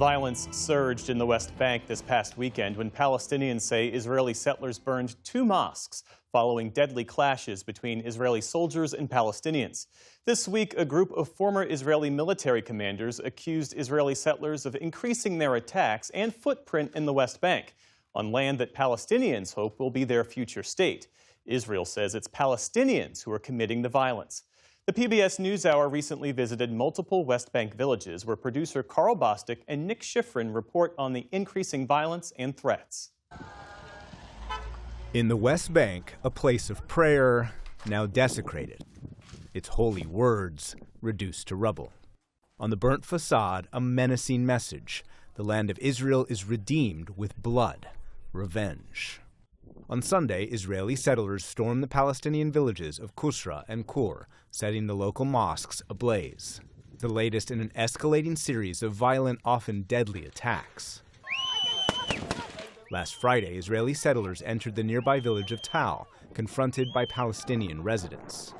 Violence surged in the West Bank this past weekend when Palestinians say Israeli settlers burned 2 mosques following deadly clashes between Israeli soldiers and Palestinians. This week, a group of former Israeli military commanders accused Israeli settlers of increasing their attacks and footprint in the West Bank on land that Palestinians hope will be their future state. Israel says it's Palestinians who are committing the violence. The PBS News Hour recently visited multiple West Bank villages where producer Karl Bostic and Schifirn report on the increasing violence and threats. In the West Bank, a place of prayer now desecrated, its holy words reduced to rubble. On the burnt facade, a menacing message: the land of Israel is redeemed with blood, revenge. On Sunday, Israeli settlers stormed the Palestinian villages of Kusra and Kur, setting the local mosques ablaze. The latest in an escalating series of violent, often deadly attacks. Last Friday, Israeli settlers entered the nearby village of Tal, confronted by Palestinian residents.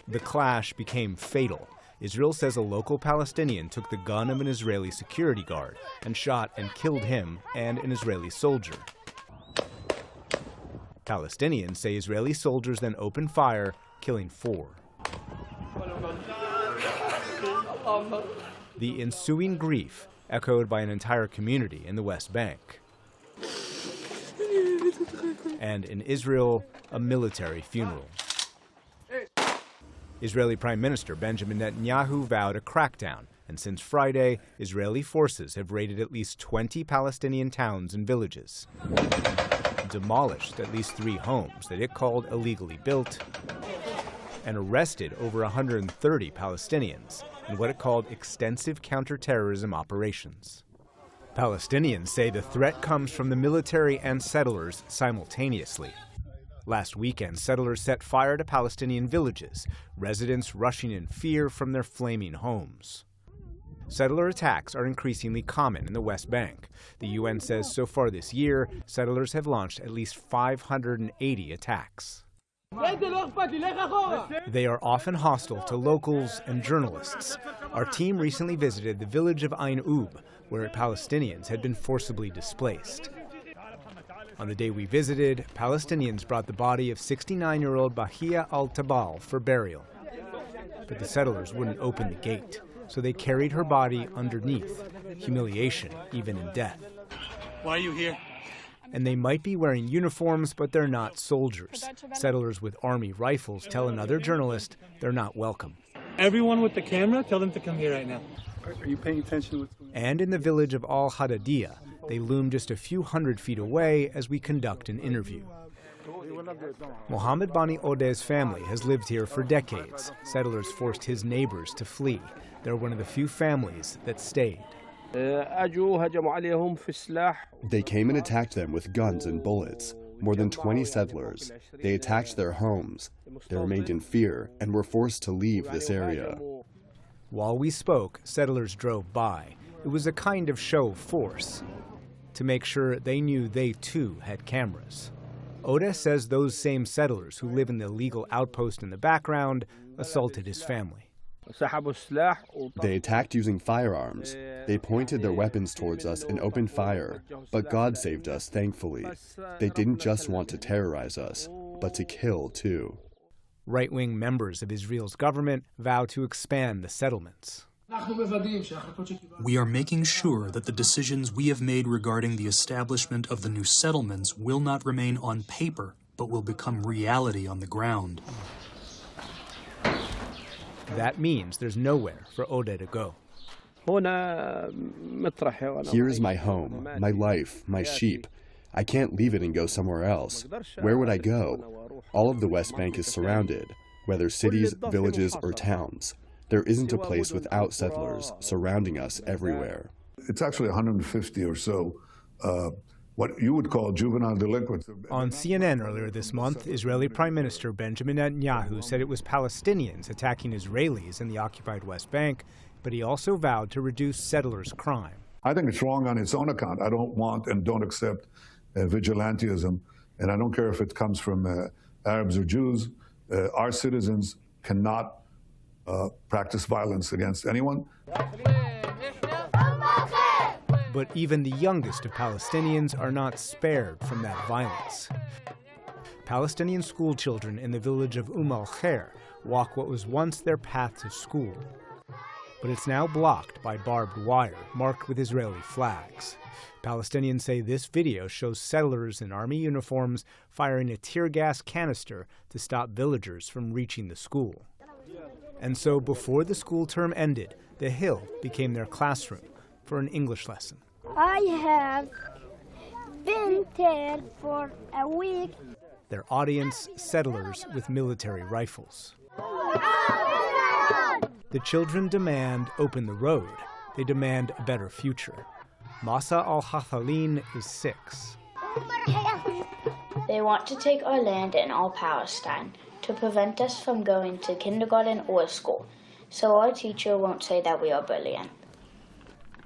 The clash became fatal. Israel says a local Palestinian took the gun of an Israeli security guard and shot and killed him and an Israeli soldier. Palestinians say Israeli soldiers then opened fire, killing 4. The ensuing grief echoed by an entire community in the West Bank. And in Israel, a military funeral. Israeli Prime Minister Benjamin Netanyahu vowed a crackdown, and since Friday, Israeli forces have raided at least 20 Palestinian towns and villages, demolished at least 3 homes that it called illegally built, and arrested over 130 Palestinians in what it called extensive counterterrorism operations. Palestinians say the threat comes from the military and settlers simultaneously. Last weekend, settlers set fire to Palestinian villages, residents rushing in fear from their flaming homes. Settler attacks are increasingly common in the West Bank. The UN says so far this year, settlers have launched at least 580 attacks. They are often hostile to locals and journalists. Our team recently visited the village of Ain Ub, where Palestinians had been forcibly displaced. On the day we visited, Palestinians brought the body of 69-year-old Bahia al-Tabal for burial. But the settlers wouldn't open the gate, so they carried her body underneath, humiliation even in death. Why are you here? And they might be wearing uniforms, but they're not soldiers. Settlers with army rifles tell another journalist they're not welcome. Everyone with the camera, tell them to come here right now. Are you paying attention to what's going on? And in the village of Al-Hadadiyah, they loom just a few hundred feet away as we conduct an interview. Mohammed Bani Odeh's family has lived here for decades. Settlers forced his neighbors to flee. They're one of the few families that stayed. They came and attacked them with guns and bullets. More than 20 settlers. They attacked their homes. They remained in fear and were forced to leave this area. While we spoke, settlers drove by. It was a kind of show of force, to make sure they knew they too had cameras. Odeh says those same settlers who live in the illegal outpost in the background assaulted his family. They attacked using firearms. They pointed their weapons towards us and opened fire. But God saved us, thankfully. They didn't just want to terrorize us, but to kill too. Right-wing members of Israel's government vow to expand the settlements. We are making sure that the decisions we have made regarding the establishment of the new settlements will not remain on paper, but will become reality on the ground. That means there's nowhere for Odeh to go. Here is my home, my life, my sheep. I can't leave it and go somewhere else. Where would I go? All of the West Bank is surrounded, whether cities, villages, or towns. There isn't a place without settlers surrounding us everywhere. It's actually 150 or so what you would call juvenile delinquents. On CNN earlier this month, Israeli Prime Minister Benjamin Netanyahu said it was Palestinians attacking Israelis in the occupied West Bank, but he also vowed to reduce settlers' crime. I think it's wrong on its own account. I don't want and don't accept vigilantism, and I don't care if it comes from Arabs or Jews. Our citizens cannot practice violence against anyone. But even the youngest of Palestinians are not spared from that violence. Palestinian schoolchildren in the village of al-Khair walk what was once their path to school. But it's now blocked by barbed wire marked with Israeli flags. Palestinians say this video shows settlers in army uniforms firing a tear gas canister to stop villagers from reaching the school. And so before the school term ended, the hill became their classroom for an English lesson. I have been there for a week. Their audience, settlers with military rifles. The children demand open the road. They demand a better future. Masa al-Hathalin is 6. They want to take our land and all Palestine to prevent us from going to kindergarten or school, so our teacher won't say that we are brilliant.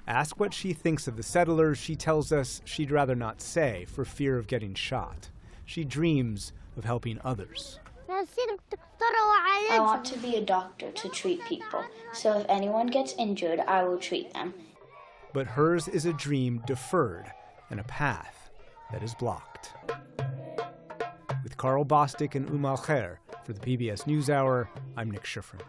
Ask what she thinks of the settlers. She tells us she'd rather not say for fear of getting shot. She dreams of helping others. I want to be a doctor to treat people, so if anyone gets injured, I will treat them. But hers is a dream deferred and a path that is blocked. With Karl, Bostic, and al-Khair for the PBS News Hour, I'm Schifirn.